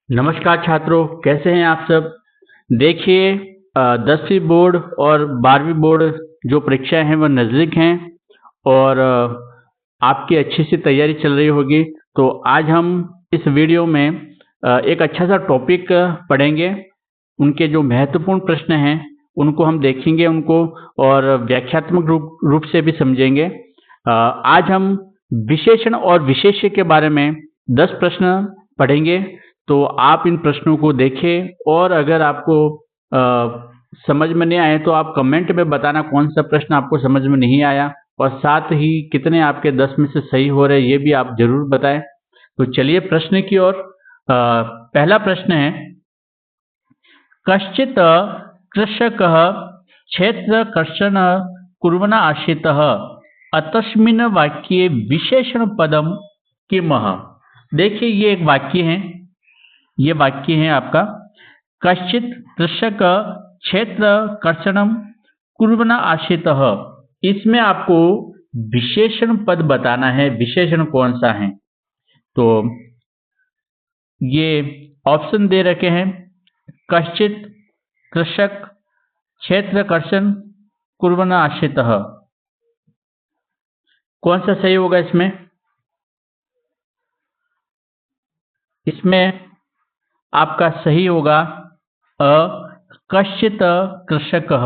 नमस्कार छात्रों, कैसे हैं आप सब। देखिए 10वीं बोर्ड और 12वीं बोर्ड जो परीक्षाएं हैं वह नज़दीक हैं और आपकी अच्छी सी तैयारी चल रही होगी। तो आज हम इस वीडियो में एक अच्छा सा टॉपिक पढ़ेंगे। उनके जो महत्वपूर्ण प्रश्न हैं उनको हम देखेंगे उनको और व्याख्यात्मक रूप से भी समझेंगे। आज हम विशेषण और विशेष्य के बारे में 10 प्रश्न पढ़ेंगे। तो आप इन प्रश्नों को देखें और अगर आपको समझ में नहीं आए तो आप कमेंट में बताना कौन सा प्रश्न आपको समझ में नहीं आया और साथ ही कितने आपके 10 में से सही हो रहे ये भी आप जरूर बताएं। तो चलिए प्रश्न की ओर। पहला प्रश्न है, कश्चित् कृषकः क्षेत्रकर्षण कुर्वन् आसीत् अतस्मिन् वाक्ये विशेषणपदं किमः। देखिए ये एक वाक्य है, ये वाक्य है आपका, कश्चित् कृषक क्षेत्र कर्षणम कुर्वन् आसीत्। इसमें आपको विशेषण पद बताना है, विशेषण कौन सा है। तो ये ऑप्शन दे रखे हैं, कश्चित् कृषक क्षेत्र कर्षण कुर्वन् आसीत्। कौन सा सही होगा इसमें? इसमें आपका सही होगा कश्चित् कृषकः,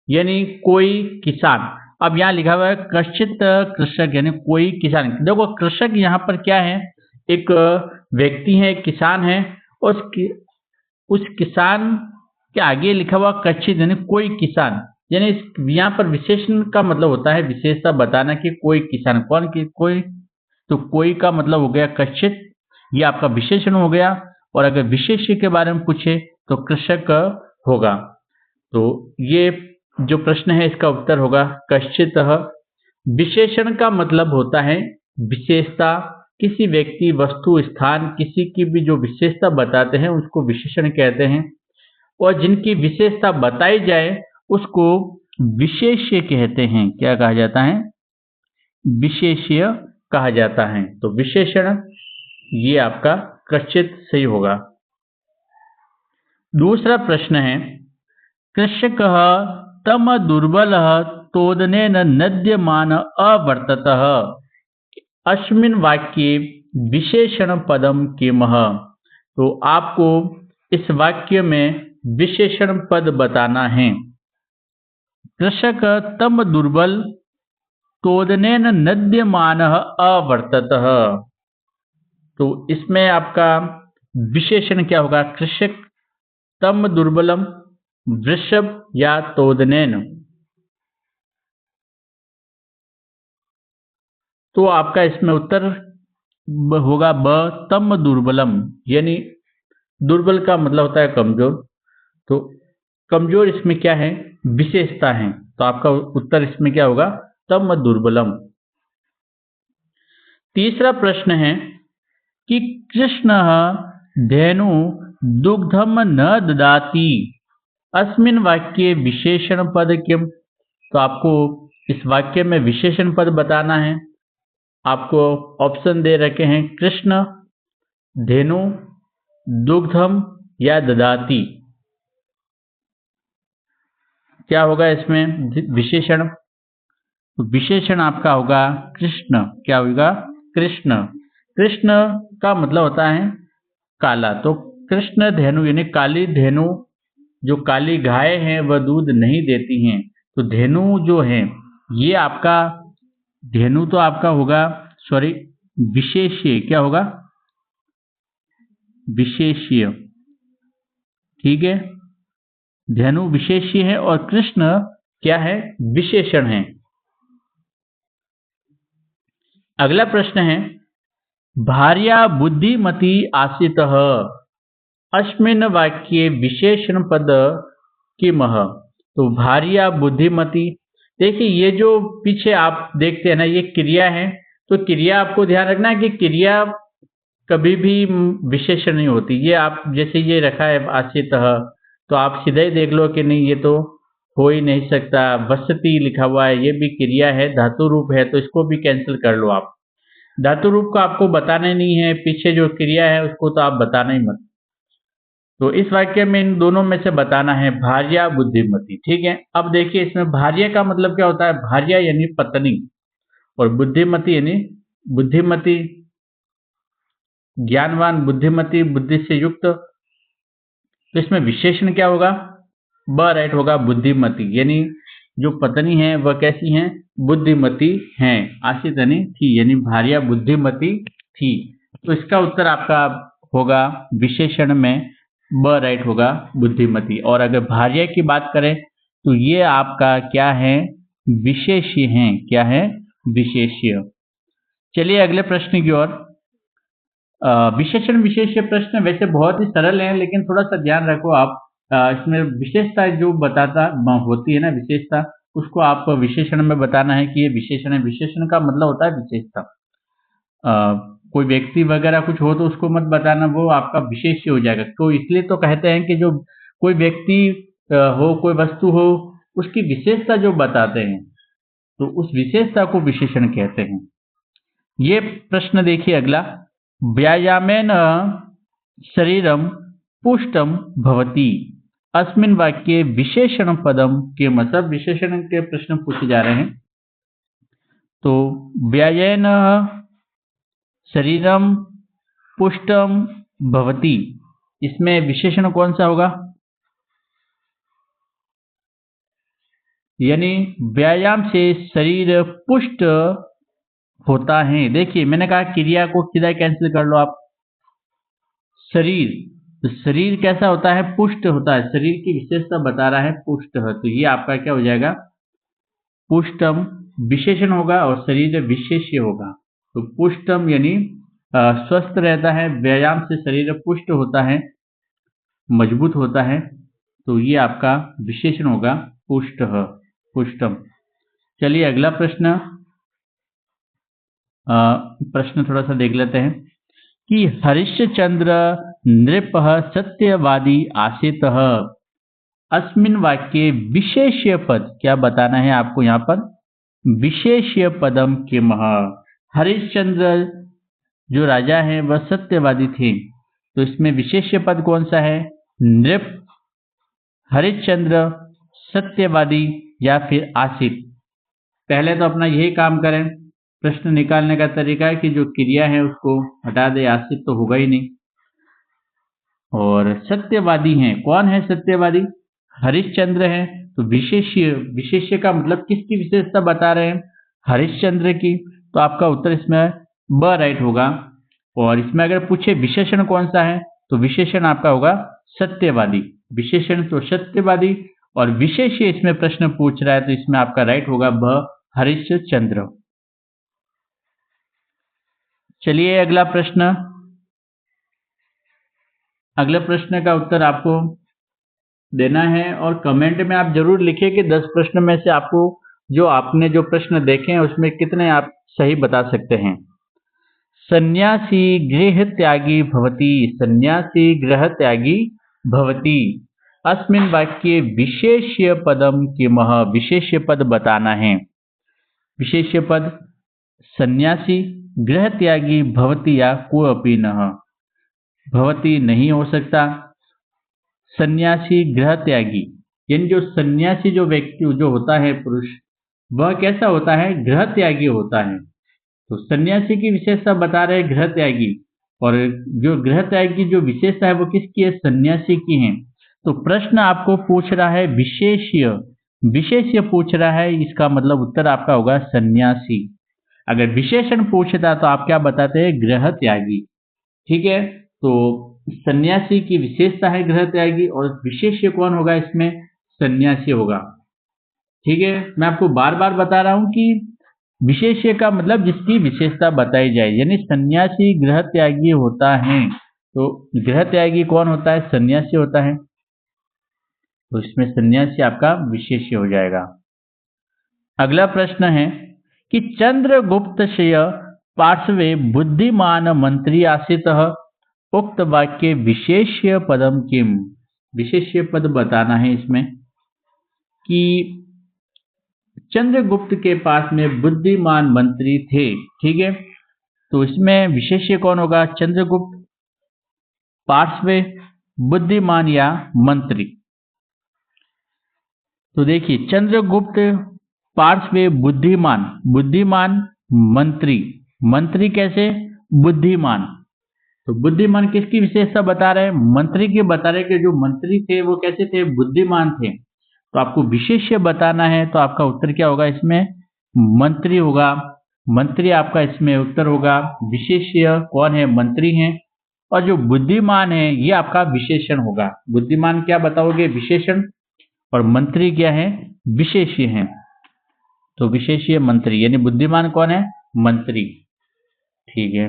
यानी कोई किसान। अब यहाँ लिखा हुआ है कश्चित् कृषक यानी कोई किसान। देखो कृषक यहाँ पर क्या है, एक व्यक्ति है, एक किसान है। उस किसान के आगे लिखा हुआ कश्चित् यानी कोई किसान, यानी यहाँ पर विशेषण का मतलब होता है विशेषता बताना कि कोई किसान कौन की कोई। तो कोई का मतलब हो गया कश्चित्, ये आपका विशेषण हो गया। और अगर विशेष्य के बारे में पूछे तो कृषक होगा। तो ये जो प्रश्न है इसका उत्तर होगा कश्चित्। विशेषण का मतलब होता है विशेषता, किसी व्यक्ति वस्तु स्थान किसी की भी जो विशेषता बताते हैं उसको विशेषण कहते हैं। और जिनकी विशेषता बताई जाए उसको विशेष्य कहते हैं। क्या कहा जाता है? विशेष्य कहा जाता है। तो विशेषण ये आपका कश्चित् सही होगा। दूसरा प्रश्न है, कृषकः तम दुर्बलः तोदनेन नद्यमान अवर्ततः अस्मिन् वाक्ये विशेषण पदम किमः। तो आपको इस वाक्य में विशेषण पद बताना है। कृषक तम दुर्बल तोदनेन नद्यमानः अवर्ततः। तो इसमें आपका विशेषण क्या होगा? कृषक तम दुर्बलम वृषभ या तोदनेन। तो आपका इसमें उत्तर होगा ब तम दुर्बलम, यानी दुर्बल का मतलब होता है कमजोर। तो कमजोर इसमें क्या है? विशेषता है। तो आपका उत्तर इसमें क्या होगा? तम दुर्बलम। तीसरा प्रश्न है कि कृष्ण धेनु दुग्धम न ददाति अस्मिन् वाक्ये विशेषण पद किम। तो आपको इस वाक्य में विशेषण पद बताना है। आपको ऑप्शन दे रखे हैं, कृष्ण, धेनु, दुग्धम या ददाति। क्या होगा इसमें विशेषण? विशेषण आपका होगा कृष्ण। क्या होगा? कृष्ण। कृष्ण का मतलब होता है काला। तो कृष्ण धेनु यानी काली धेनु, जो काली गाय हैं वह दूध नहीं देती हैं। तो धेनु जो है ये आपका, धेनु तो आपका होगा, सॉरी, विशेष्य। क्या होगा? विशेष्य। ठीक है, धेनु विशेष्य है और कृष्ण क्या है? विशेषण है। अगला प्रश्न है, भार्या बुद्धिमती आसीतः अस्मिन् वाक्ये विशेषण पद किमः। तो भार्या बुद्धिमती, देखिए ये जो पीछे आप देखते हैं ना, ये क्रिया है। तो क्रिया आपको ध्यान रखना है कि क्रिया कभी भी विशेषण नहीं होती। ये आप जैसे ये रखा है आसीतः, तो आप सीधा ही देख लो कि नहीं ये तो हो ही नहीं सकता। वसति लिखा हुआ है, ये भी क्रिया है, धातु रूप है, तो इसको भी कैंसिल कर लो आप। धातु रूप को आपको बताना ही नहीं है, पीछे जो क्रिया है उसको तो आप बताना ही मत। तो इस वाक्य में इन दोनों में से बताना है भार्या बुद्धिमती। ठीक है, अब देखिए इसमें भार्या का मतलब क्या होता है? भार्या यानी पत्नी, और बुद्धिमती यानी बुद्धिमती, ज्ञानवान, बुद्धिमती, बुद्धि से युक्त। तो इसमें विशेषण क्या होगा? ब राइट होगा, बुद्धिमती, यानी जो पत्नी है वह कैसी हैं? बुद्धिमती हैं। आशित यानी थी, यानी भार्या बुद्धिमती थी। तो इसका उत्तर आपका होगा विशेषण में ब राइट होगा, बुद्धिमती। और अगर भार्या की बात करें तो ये आपका क्या है? विशेष्य हैं। क्या है? विशेष्य। चलिए अगले प्रश्न की ओर। विशेषण विशेष्य प्रश्न वैसे बहुत ही सरल है, लेकिन थोड़ा सा ध्यान रखो आप। इसमें विशेषता जो बताता होती है ना, विशेषता, उसको आप विशेषण में बताना है कि ये विशेषण है। विशेषण का मतलब होता है विशेषता। कोई व्यक्ति वगैरह कुछ हो तो उसको मत बताना, वो आपका विशेष्य हो जाएगा। तो इसलिए तो कहते हैं कि जो कोई व्यक्ति हो, कोई वस्तु हो, उसकी विशेषता जो बताते हैं, तो उस विशेषता को विशेषण कहते हैं। ये प्रश्न देखिए अगला। व्यायामेन शरीरम पुष्टम भवति, अस्मिन् वाक्ये विशेषण पदम के मतलब विशेषण के प्रश्न पूछे जा रहे हैं। तो व्यायेन शरीरम पुष्टम भवति, इसमें विशेषण कौन सा होगा? यानी व्यायाम से शरीर पुष्ट होता है। देखिए मैंने कहा क्रिया को किधर कैंसिल कर लो आप, शरीर। तो शरीर कैसा होता है? पुष्ट होता है। शरीर की विशेषता बता रहा है, पुष्ट है। तो ये आपका क्या हो जाएगा? पुष्टम विशेषण होगा और शरीर विशेष्य होगा। तो पुष्टम यानी स्वस्थ रहता है, व्यायाम से शरीर पुष्ट होता है, मजबूत होता है। तो ये आपका विशेषण होगा, पुष्ट, पुष्टम। चलिए अगला प्रश्न। प्रश्न थोड़ा सा देख लेते हैं कि हरिश्चंद्र नृपः सत्यवादी आसीतः, अस्मिन् वाक्ये विशेष्य पद, क्या बताना है आपको यहाँ पर? विशेष्य पदम किमः। हरिश्चंद्र जो राजा हैं वह सत्यवादी थे, तो इसमें विशेष्य पद कौन सा है? नृप, हरिश्चंद्र, सत्यवादी या फिर आसित। पहले तो अपना यही काम करें, प्रश्न निकालने का तरीका है कि जो क्रिया है उसको हटा दे, आसित तो होगा ही नहीं। और सत्यवादी हैं, कौन है सत्यवादी? हरिश्चंद्र हैं। तो विशेष्य, विशेष्य का मतलब किसकी विशेषता बता रहे हैं? हरिश्चंद्र की। तो आपका उत्तर इसमें ब राइट होगा। और इसमें अगर पूछे विशेषण कौन सा है, तो विशेषण आपका होगा सत्यवादी। विशेषण तो सत्यवादी, और विशेष्य इसमें प्रश्न पूछ रहा है, तो इसमें आपका राइट होगा ब, हरिश्चंद्र। चलिए अगला प्रश्न। अगले प्रश्न का उत्तर आपको देना है, और कमेंट में आप जरूर लिखिए कि 10 प्रश्न में से आपको जो आपने जो प्रश्न देखे हैं उसमें कितने आप सही बता सकते हैं। सन्यासी गृह त्यागी भवति, सन्यासी गृह त्यागी भवति, अस्मिन् वाक्ये विशेष्य पदम किमः, विशेष्य पद बताना है। विशेष्य पद सन्यासी गृह त्यागी भवति या कोऽपि नः, भवति नहीं हो सकता। सन्यासी गृह त्यागी, यानी जो सन्यासी जो व्यक्ति जो होता है, पुरुष, वह कैसा होता है? गृह त्यागी होता है। तो सन्यासी की विशेषता बता रहे हैं गृह त्यागी, और जो गृह त्यागी की जो विशेषता है वो किसकी है? सन्यासी की है। तो प्रश्न आपको पूछ रहा है विशेष्य, विशेष्य पूछ रहा है, इसका मतलब उत्तर आपका होगा सन्यासी। अगर विशेषण पूछता तो आप क्या बताते हैं? गृह त्यागी। ठीक है, तो सन्यासी की विशेषता है गृह त्यागी, और विशेष्य कौन होगा इसमें? सन्यासी होगा। ठीक है, मैं आपको बार बार बता रहा हूं कि विशेष्य का मतलब जिसकी विशेषता बताई जाए, यानी सन्यासी गृह त्यागी होता है। तो गृह त्यागी कौन होता है? सन्यासी होता है। तो इसमें सन्यासी आपका विशेष्य हो जाएगा। अगला प्रश्न है कि चंद्रगुप्तस्य पार्श्वे बुद्धिमान मंत्री आसीतः, उक्त वाक्य विशेष्य पदम किम, विशेष्य पद बताना है इसमें कि चंद्रगुप्त के पास में बुद्धिमान मंत्री थे। ठीक है, तो इसमें विशेष्य कौन होगा? चंद्रगुप्त। पार्श्वे बुद्धिमान या मंत्री। तो देखिए चंद्रगुप्त पार्श्व बुद्धिमान, बुद्धिमान मंत्री, मंत्री कैसे बुद्धिमान। तो बुद्धिमान किसकी विशेषता बता रहे हैं, मंत्री की बता रहे हैं कि जो मंत्री थे वो कैसे थे, बुद्धिमान थे। तो आपको विशेष्य बताना है तो आपका उत्तर क्या होगा, इसमें मंत्री होगा। मंत्री आपका इसमें उत्तर होगा। विशेष्य कौन है, मंत्री हैं। और जो बुद्धिमान है ये आपका विशेषण होगा। बुद्धिमान क्या बताओगे, विशेषण, और मंत्री क्या है, विशेष्य है। तो विशेष्य मंत्री यानी बुद्धिमान कौन है, मंत्री। ठीक है,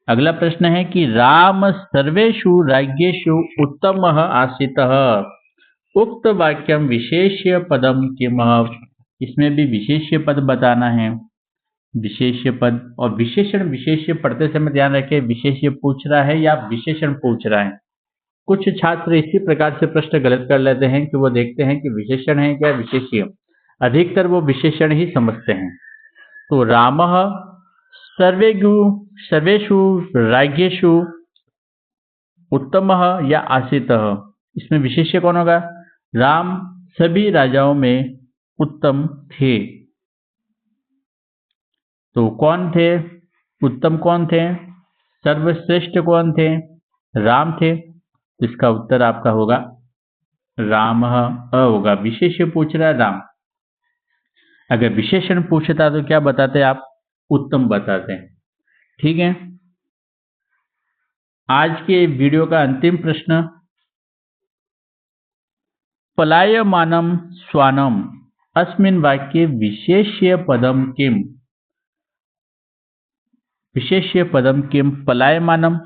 अगला प्रश्न है कि राम सर्वेषु राज्येषु उत्तमः आसीतः, उक्त वाक्यम विशेष्य पदम किमः। इसमें भी विशेष्य पद बताना है। विशेष्य पद और विशेषण, विशेष्य पढ़ते समय ध्यान रखें विशेष्य पूछ रहा है या विशेषण पूछ रहा है। कुछ छात्र इसी प्रकार से प्रश्न गलत कर लेते हैं कि वो देखते हैं कि विशेषण है क्या विशेष्य, अधिकतर वो विशेषण ही समझते हैं। तो रामः सर्वेषु राज्येषु उत्तमः या आसीतः, इसमें विशेष्य कौन होगा, राम सभी राजाओं में उत्तम थे। तो कौन थे, उत्तम कौन थे, सर्वश्रेष्ठ कौन थे, राम थे। तो इसका उत्तर आपका होगा रामः, अ होगा। विशेष्य पूछ रहा है राम, अगर विशेषण पूछता तो क्या बताते आप, उत्तम बताते हैं। ठीक है, आज के वीडियो का अंतिम प्रश्न, पलायमानं श्वानम अस्मिन् वाक्ये विशेष्य पदम किम। विशेष्य पदम किम, पलायमानम,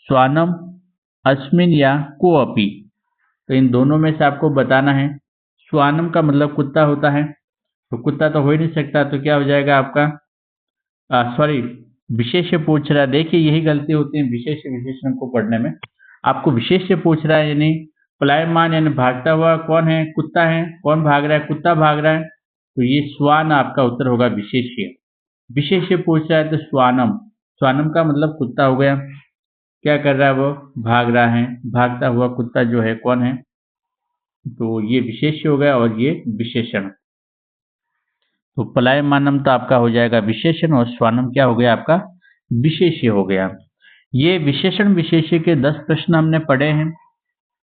श्वानम, अस्मिन् या कोअपि। तो इन दोनों में से आपको बताना है। श्वानम का मतलब कुत्ता होता है, तो कुत्ता तो हो ही नहीं सकता, तो क्या हो जाएगा आपका, सॉरी विशेष्य पूछ रहा है। देखिए यही गलती होती है विशेष्य विशेषण को पढ़ने में। आपको विशेष्य पूछ रहा है यानी पलायमान यानी भागता हुआ कौन है, कुत्ता है। कौन भाग रहा है, कुत्ता भाग रहा है। तो ये श्वान आपका उत्तर होगा विशेष्य। विशेष्य पूछ रहा है तो श्वानम, श्वानम का मतलब कुत्ता हो गया। क्या कर रहा है वो, भाग रहा है। भागता हुआ कुत्ता जो है कौन है, तो ये विशेष्य हो गया और ये विशेषण। तो पलायमानम तो आपका हो जाएगा विशेषण और श्वानम क्या हो गया आपका, विशेष्य हो गया। ये विशेषण विशेष्य के 10 प्रश्न हमने पढ़े हैं।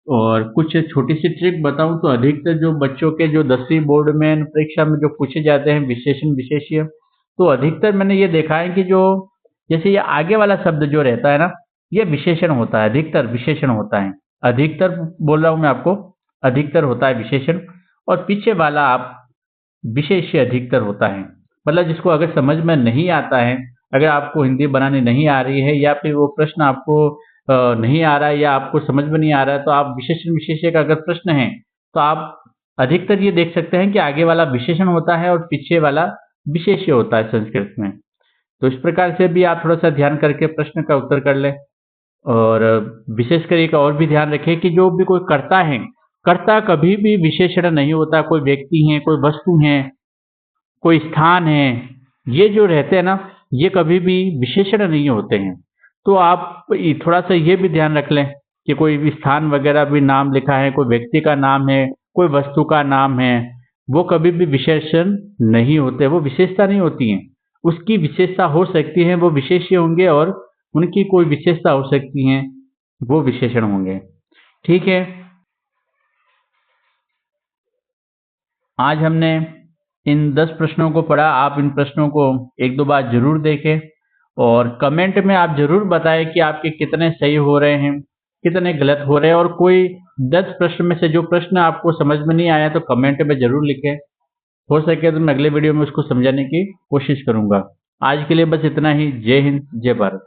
और कुछ छोटी सी ट्रिक बताऊं तो अधिकतर जो बच्चों के जो 10वीं बोर्ड में परीक्षा में जो पूछे जाते हैं विशेषण विशेष्य, तो अधिकतर मैंने ये देखा है कि जो जैसे ये आगे वाला शब्द जो रहता है ना, ये विशेषण होता है, अधिकतर विशेषण होता है। अधिकतर बोल रहा हूं मैं आपको, अधिकतर होता है विशेषण, और पीछे वाला आप विशेष्य अधिकतर होता है। मतलब जिसको अगर समझ में नहीं आता है, अगर आपको हिंदी बनानी नहीं आ रही है या फिर वो प्रश्न आपको नहीं आ रहा है या आपको समझ में नहीं आ रहा है, तो आप विशेषण विशेष्य का अगर प्रश्न है तो आप अधिकतर ये देख सकते हैं कि आगे वाला विशेषण होता है और पीछे वाला विशेष्य होता है संस्कृत में। तो इस प्रकार से भी आप थोड़ा सा ध्यान करके प्रश्न का उत्तर कर लें। और विशेषकर एक और भी ध्यान रखें कि जो भी कोई कर्ता है, कर्ता कभी भी विशेषण नहीं होता। कोई व्यक्ति है, कोई वस्तु है, कोई स्थान है, ये जो रहते हैं ना, ये कभी भी विशेषण नहीं होते हैं। तो आप थोड़ा सा ये भी ध्यान रख लें कि कोई भी स्थान वगैरह भी नाम लिखा है, कोई व्यक्ति का नाम है, कोई वस्तु का नाम है, वो कभी भी विशेषण नहीं होते, वो विशेषता नहीं होती हैं। उसकी विशेषता हो सकती है, वो विशेष्य होंगे, और उनकी कोई विशेषता हो सकती है, वो विशेषण होंगे। ठीक है, आज हमने इन 10 प्रश्नों को पढ़ा। आप इन प्रश्नों को एक दो बार जरूर देखें और कमेंट में आप जरूर बताएं कि आपके कितने सही हो रहे हैं, कितने गलत हो रहे हैं। और कोई 10 प्रश्न में से जो प्रश्न आपको समझ में नहीं आया तो कमेंट में जरूर लिखें। हो सके तो मैं अगले वीडियो में उसको समझाने की कोशिश करूंगा। आज के लिए बस इतना ही। जय हिंद, जय भारत।